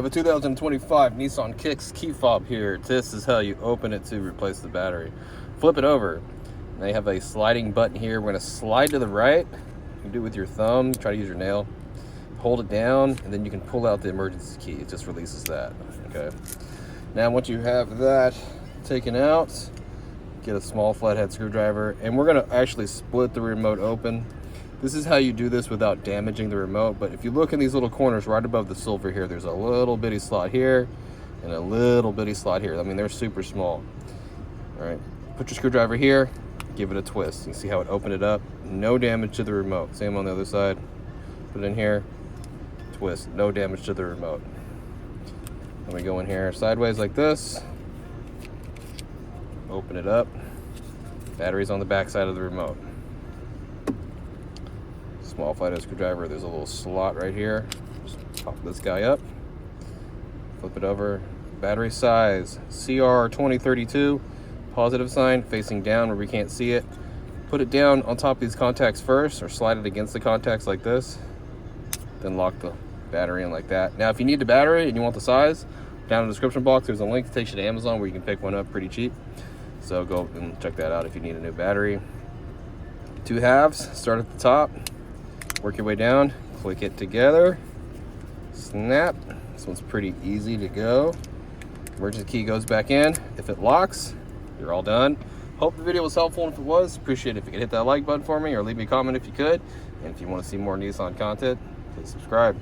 I have a 2025 Nissan Kicks key fob here. This is how you open it to replace the battery. Flip it over. They have a sliding button here. We're going to slide to the right. You can do it with your thumb. Try to use your nail. Hold it down, and then you can pull out the emergency key. It just releases that. Okay. Now, once you have that taken out, get a small flathead screwdriver, and we're going to actually split the remote open. This is how you do this without damaging the remote, but if you look in these little corners right above the silver here, there's a little bitty slot here and a little bitty slot here. I mean, they're super small. All right, put your screwdriver here, give it a twist. You see how it opened it up? No damage to the remote. Same on the other side. Put it in here, twist, no damage to the remote. Then we go in here sideways like this, open it up, battery's on the back side of the remote. Small flathead screwdriver, there's a little slot right here. Just pop this guy up, flip it over. Battery size CR2032, positive sign facing down where we can't see it. Put it down on top of these contacts first, or slide it against the contacts like this, then lock the battery in like that. Now if you need the battery and you want the size, down in the description box there's a link that takes you to Amazon where you can pick one up pretty cheap, so go and check that out if you need a new battery. Two halves, start at the top, work your way down, click it together, snap. This one's pretty easy to go. Emergency key goes back in. If it locks, you're all done. Hope the video was helpful, and if it was, appreciate it if you could hit that like button for me or leave me a comment if you could. And if you want to see more Nissan content, please subscribe.